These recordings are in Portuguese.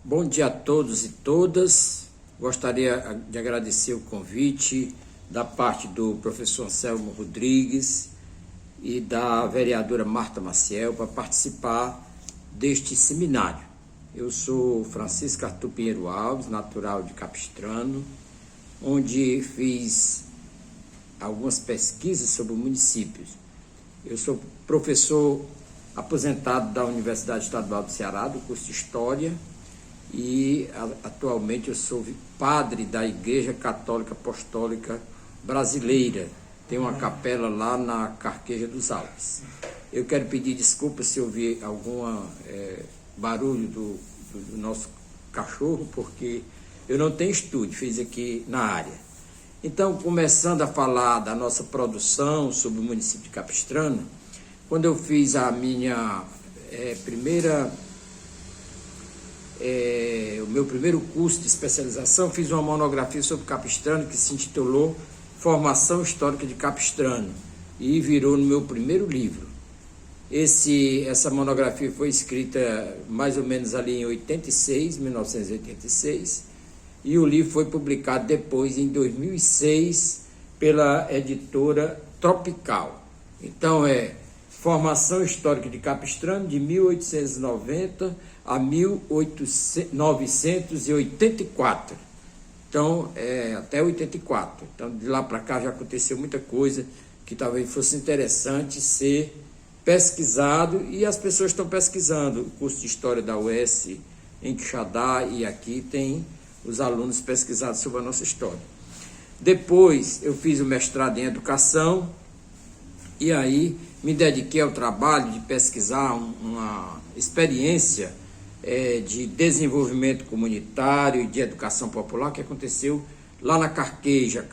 Bom dia a todos e todas. Gostaria de agradecer o convite da parte do professor Anselmo Rodrigues e da vereadora Marta Maciel para participar deste seminário. Eu sou Francisco Arthur Pinheiro Alves, natural de Capistrano, onde fiz algumas pesquisas sobre municípios. Eu sou professor aposentado da Universidade Estadual do Ceará, do curso de História, e atualmente eu sou padre da Igreja Católica Apostólica Brasileira. Tem uma capela lá na Carqueja dos Alpes. Eu quero pedir desculpas se ouvir algum barulho do nosso cachorro, porque eu não tenho estúdio, fiz aqui na área. Então, começando a falar da nossa produção sobre o município de Capistrano, quando eu fiz a minha o meu primeiro curso de especialização, fiz uma monografia sobre Capistrano que se intitulou Formação Histórica de Capistrano e virou no meu primeiro livro. Essa monografia foi escrita mais ou menos ali em 1986, e o livro foi publicado depois, em 2006, pela editora Tropical. Então, Formação Histórica de Capistrano, de 1890 a 1984. Então, até 84. Então, de lá para cá já aconteceu muita coisa que talvez fosse interessante ser pesquisado, e as pessoas estão pesquisando. O curso de História da UES, em Quixadá, e aqui tem os alunos pesquisados sobre a nossa história. Depois, eu fiz o mestrado em Educação, e aí me dediquei ao trabalho de pesquisar uma experiência de desenvolvimento comunitário e de educação popular que aconteceu lá na Carqueja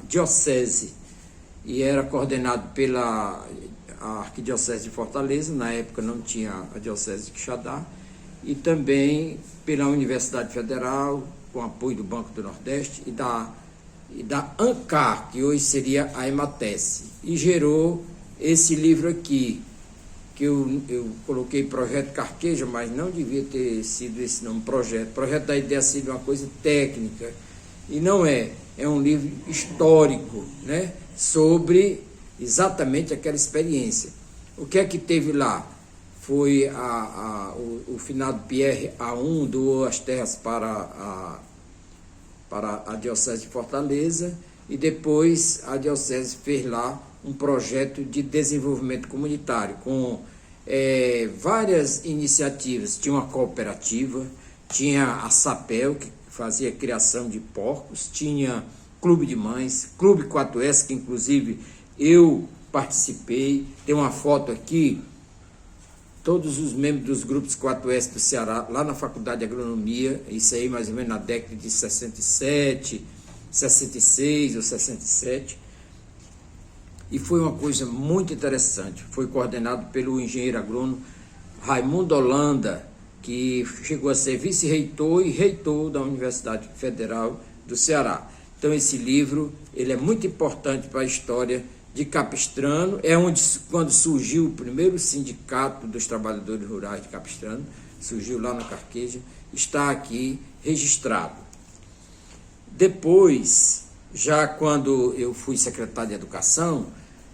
Diocese, e era coordenado pela Arquidiocese de Fortaleza. Na época não tinha a Diocese de Quixadá, e também pela Universidade Federal, com apoio do Banco do Nordeste e da ANCAR, que hoje seria a EMATES, e gerou esse livro aqui, que eu coloquei Projeto Carqueja, mas não devia ter sido esse nome, Projeto da ideia sido uma coisa técnica, e não é um livro histórico, né, sobre exatamente aquela experiência. O que é que teve lá? Foi o finado Pierre A1 doou as terras para a Diocese de Fortaleza, e depois a Diocese fez lá um projeto de desenvolvimento comunitário com várias iniciativas. Tinha uma cooperativa, tinha a SAPEL, que fazia criação de porcos, tinha Clube de Mães, Clube 4S, que inclusive eu participei. Tem uma foto aqui, todos os membros dos grupos 4S do Ceará, lá na Faculdade de Agronomia, isso aí mais ou menos na década de 67, 66 ou 67, e foi uma coisa muito interessante. Foi coordenado pelo engenheiro agrônomo Raimundo Holanda, que chegou a ser vice-reitor e reitor da Universidade Federal do Ceará. Então esse livro ele é muito importante para a história de Capistrano. É quando surgiu o primeiro sindicato dos trabalhadores rurais de Capistrano, surgiu lá na Carqueja, está aqui registrado. Depois, já quando eu fui secretário de Educação,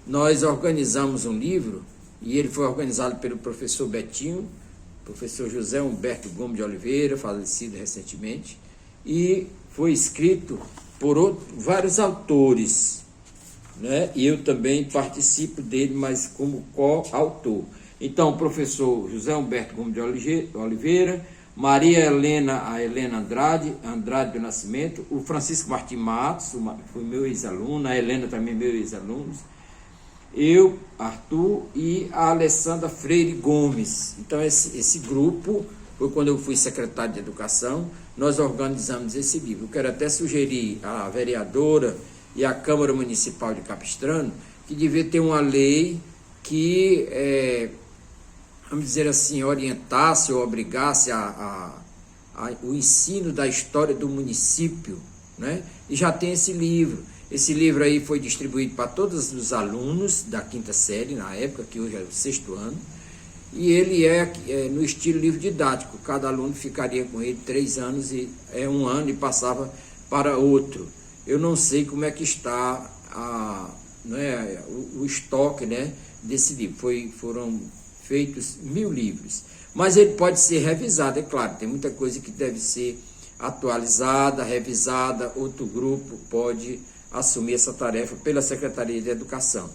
nós organizamos um livro, e ele foi organizado pelo professor Betinho, professor José Humberto Gomes de Oliveira, falecido recentemente, e foi escrito por vários autores, né? E eu também participo dele, mas como coautor. Então, o professor José Humberto Gomes de Oliveira, Maria Helena Andrade do Nascimento, o Francisco Martim Matos, foi meu ex-aluno, a Helena também meu ex-aluno, eu, Arthur, e a Alessandra Freire Gomes. Então, esse grupo, foi quando eu fui secretário de Educação, nós organizamos esse livro. Eu quero até sugerir à vereadora e à Câmara Municipal de Capistrano que devia ter uma lei que, vamos dizer assim, orientasse ou obrigasse o ensino da história do município, né? E já tem esse livro. Esse livro aí foi distribuído para todos os alunos da quinta série, na época, que hoje é o 6º ano, e ele é no estilo livro didático. Cada aluno ficaria com ele 3 anos, e um ano, e passava para outro. Eu não sei como é que está o estoque, né, desse livro. Foram feitos 1000 livros, mas ele pode ser revisado, é claro, tem muita coisa que deve ser atualizada, revisada, outro grupo pode assumir essa tarefa pela Secretaria de Educação.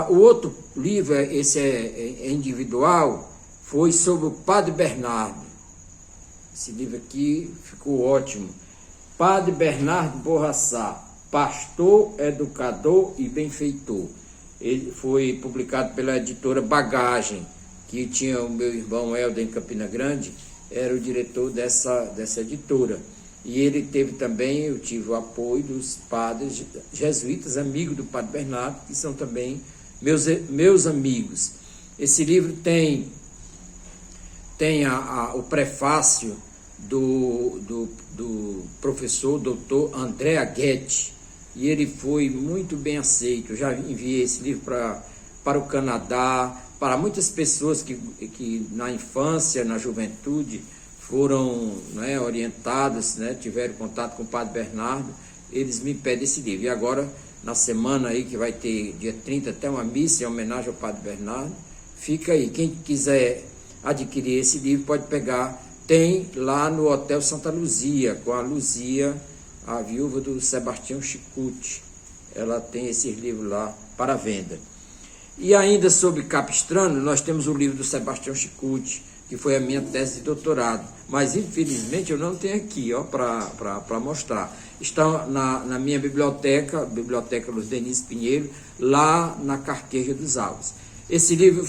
O outro livro, esse é individual, foi sobre o Padre Bernardo. Esse livro aqui ficou ótimo. Padre Bernardo Borraçá, pastor, educador e benfeitor. Ele foi publicado pela editora Bagagem, que tinha o meu irmão Helder em Campina Grande, era o diretor dessa editora. E ele teve também, eu tive o apoio dos padres jesuítas, amigos do Padre Bernardo, que são também meus amigos. Esse livro tem o prefácio do professor doutor André Aguete, e ele foi muito bem aceito. Eu já enviei esse livro para o Canadá, para muitas pessoas que na infância, na juventude, foram, né, orientadas, né, tiveram contato com o Padre Bernardo. Eles me pedem esse livro. E agora, na semana aí, que vai ter dia 30, até uma missa em homenagem ao Padre Bernardo, fica aí. Quem quiser adquirir esse livro pode pegar. Tem lá no Hotel Santa Luzia, com a Luzia, a viúva do Sebastião Chicute. Ela tem esses livros lá para venda. E ainda sobre Capistrano, nós temos o livro do Sebastião Chicute, que foi a minha tese de doutorado. Mas, infelizmente, eu não tenho aqui para mostrar. Está na minha biblioteca, Biblioteca Luz Denise Pinheiro, lá na Carqueja dos Alves. Esse livro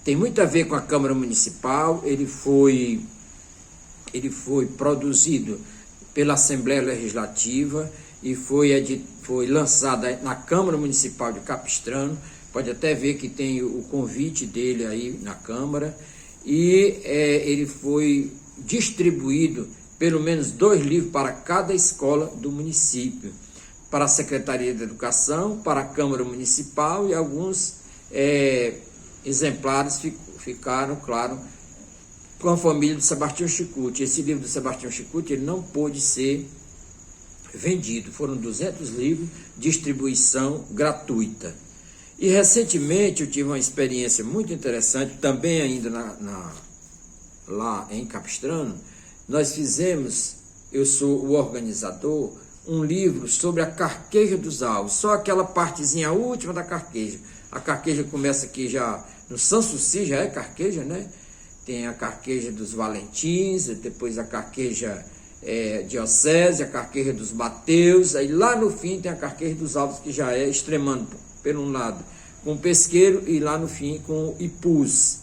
tem muito a ver com a Câmara Municipal. Ele foi produzido pela Assembleia Legislativa e foi lançado na Câmara Municipal de Capistrano. Pode até ver que tem o convite dele aí na Câmara. E ele foi distribuído, pelo menos 2 livros para cada escola do município, para a Secretaria de Educação, para a Câmara Municipal, e alguns exemplares ficaram, claro, com a família do Sebastião Chicute. Esse livro do Sebastião Chicute, ele não pôde ser vendido. Foram 200 livros, distribuição gratuita. E recentemente eu tive uma experiência muito interessante, também ainda lá em Capistrano. Nós fizemos, eu sou o organizador, um livro sobre a Carqueja dos Alves, só aquela partezinha última da Carqueja. A Carqueja começa aqui já, no Sanssouci já é Carqueja, né? Tem a Carqueja dos Valentins, depois a Carqueja Diocese, a Carqueja dos Mateus, aí lá no fim tem a Carqueja dos Alves, que já é extremando, por um lado, com o Pesqueiro, e lá no fim com o Ipus.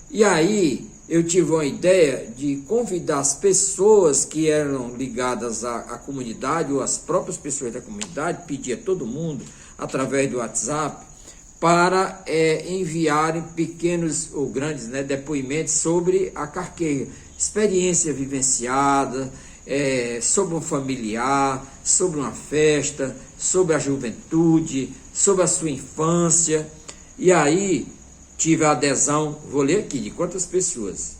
E aí eu tive uma ideia de convidar as pessoas que eram ligadas à comunidade, ou as próprias pessoas da comunidade, pedir a todo mundo, através do WhatsApp, para enviarem pequenos ou grandes, né, depoimentos sobre a Carqueja, experiência vivenciada, sobre um familiar, sobre uma festa, sobre a juventude, sobre a sua infância. E aí tive a adesão, vou ler aqui, de quantas pessoas?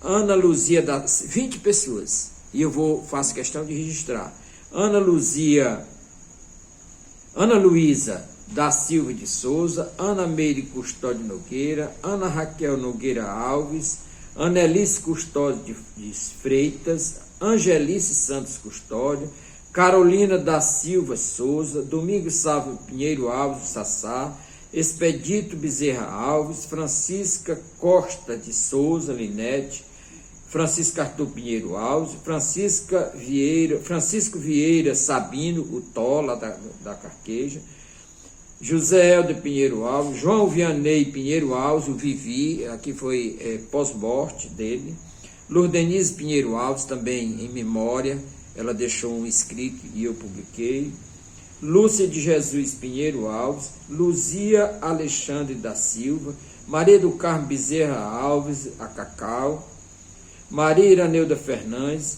Ana Luzia, 20 pessoas, e eu faço questão de registrar. Ana Luísa da Silva de Souza, Ana Meire Custódio Nogueira, Ana Raquel Nogueira Alves, Anelice Custódio de Freitas, Angelice Santos Custódio, Carolina da Silva Souza, Domingos Sávio Pinheiro Alves Sassá, Expedito Bezerra Alves, Francisca Costa de Souza Linete, Francisco Arthur Pinheiro Alves, Francisco Vieira Sabino, o Tola da Carqueja, José Helder Pinheiro Alves, João Vianney Pinheiro Alves, o Vivi, aqui foi pós-morte dele, Lourdenise Pinheiro Alves, também em memória, ela deixou um escrito e eu publiquei, Lúcia de Jesus Pinheiro Alves, Luzia Alexandre da Silva, Maria do Carmo Bezerra Alves, a Cacau, Maria Iraneuda Fernandes,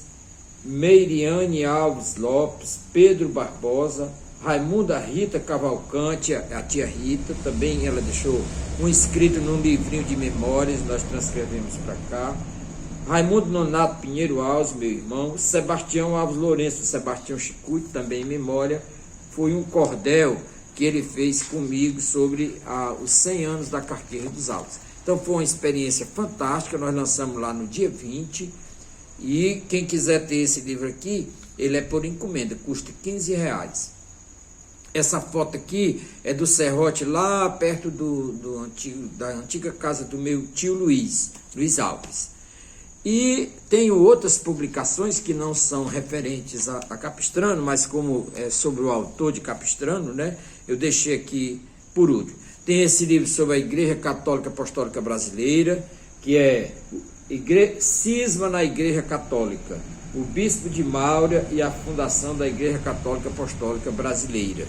Meiriane Alves Lopes, Pedro Barbosa, Raimunda Rita Cavalcante, a tia Rita, também ela deixou um escrito num livrinho de memórias, nós transcrevemos para cá. Raimundo Nonato Pinheiro Alves, meu irmão. Sebastião Alves Lourenço, Sebastião Chicute, também em memória. Foi um cordel que ele fez comigo sobre os 100 anos da Carqueja dos Alves. Então foi uma experiência fantástica, nós lançamos lá no dia 20, e quem quiser ter esse livro aqui, ele é por encomenda, custa R$15. Essa foto aqui é do serrote lá perto da antiga casa do meu tio Luiz Alves. E tenho outras publicações que não são referentes a Capistrano, mas como é sobre o autor de Capistrano, né, eu deixei aqui por último. Tem esse livro sobre a Igreja Católica Apostólica Brasileira, que é Cisma na Igreja Católica, o Bispo de Maura e a fundação da Igreja Católica Apostólica Brasileira.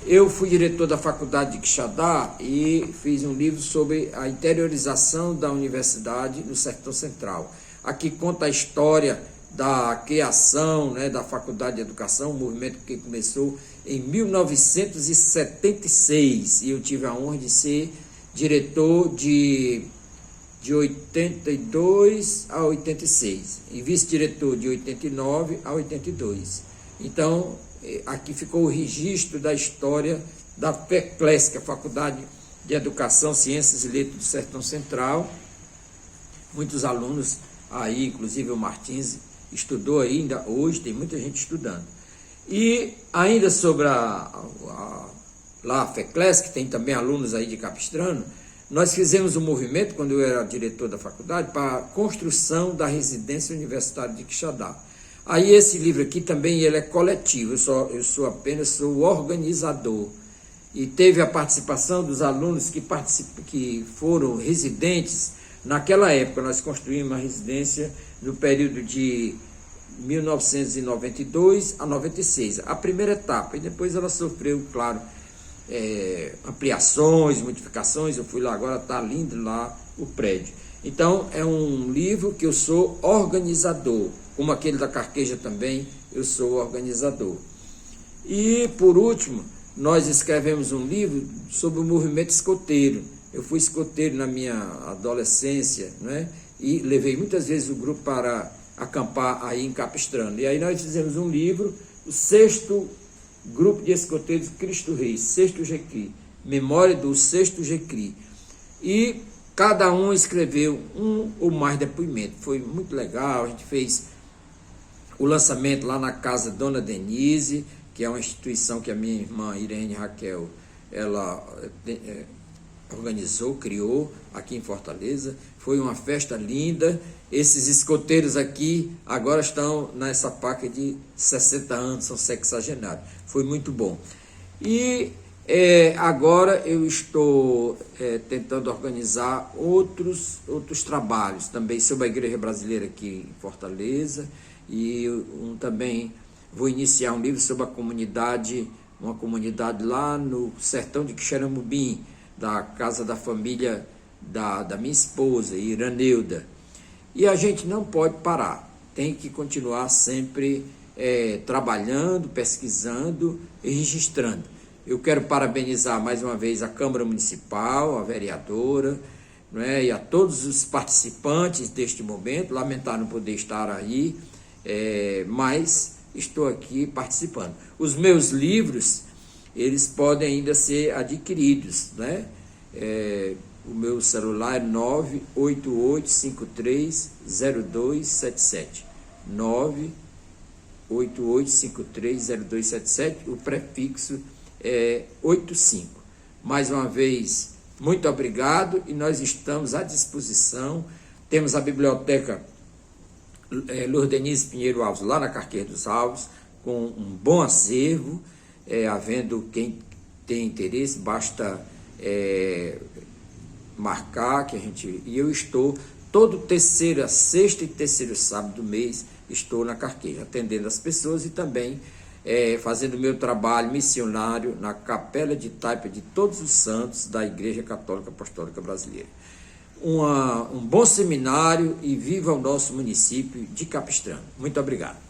Eu fui diretor da Faculdade de Quixadá e fiz um livro sobre a interiorização da universidade no Sertão Central. Aqui conta a história da criação, né, da Faculdade de Educação, um movimento que começou em 1976, e eu tive a honra de ser diretor de 82 a 86 e vice-diretor de 89 a 82. Então, aqui ficou o registro da história da FECLESC, a Faculdade de Educação, Ciências e Letras do Sertão Central. Muitos alunos aí, inclusive o Martins, estudou ainda hoje, tem muita gente estudando. E ainda sobre lá a FECLESC, que tem também alunos aí de Capistrano, nós fizemos um movimento, quando eu era diretor da faculdade, para a construção da residência universitária de Quixadá. Aí esse livro aqui também ele é coletivo, eu apenas o organizador. E teve a participação dos alunos que foram residentes. Naquela época nós construímos uma residência no período de 1992 a 96, a primeira etapa, e depois ela sofreu, claro, ampliações, modificações. Eu fui lá agora, está lindo lá o prédio. Então é um livro que eu sou organizador, como aquele da Carqueja também, eu sou organizador. E por último, nós escrevemos um livro sobre o movimento escoteiro. Eu fui escoteiro na minha adolescência, né? E levei muitas vezes o grupo para acampar aí em Capistrano. E aí nós fizemos um livro, o 6º Grupo de Escoteiros Cristo Rei, 6º GCRI, Memória do 6º GCRI. E cada um escreveu um ou mais depoimentos. Foi muito legal, a gente fez o lançamento lá na casa Dona Denise, que é uma instituição que a minha irmã Irene Raquel, ela organizou, criou aqui em Fortaleza. Foi uma festa linda. Esses escoteiros aqui agora estão nessa faca de 60 anos, são sexagenários. Foi muito bom. E agora eu estou tentando organizar outros trabalhos também sobre a Igreja Brasileira aqui em Fortaleza, e também vou iniciar um livro sobre uma comunidade lá no sertão de Quixeramobim, da casa da família da minha esposa, Iraneuda. E a gente não pode parar, tem que continuar sempre trabalhando, pesquisando e registrando. Eu quero parabenizar mais uma vez a Câmara Municipal, a vereadora, né, e a todos os participantes deste momento. Lamentar não poder estar aí, mas estou aqui participando. Os meus livros, eles podem ainda ser adquiridos, né? O meu celular é 988530277, 988530277, o prefixo é 85. Mais uma vez, muito obrigado, e nós estamos à disposição. Temos a biblioteca Lourdenise Pinheiro Alves, lá na Carqueja dos Alves, com um bom acervo. Havendo quem tem interesse, basta marcar e eu estou todo sexta e terceiro sábado do mês, estou na Carqueja, atendendo as pessoas e também fazendo o meu trabalho missionário na Capela de Taipa de Todos os Santos da Igreja Católica Apostólica Brasileira. Um bom seminário, e viva o nosso município de Capistrano. Muito obrigado.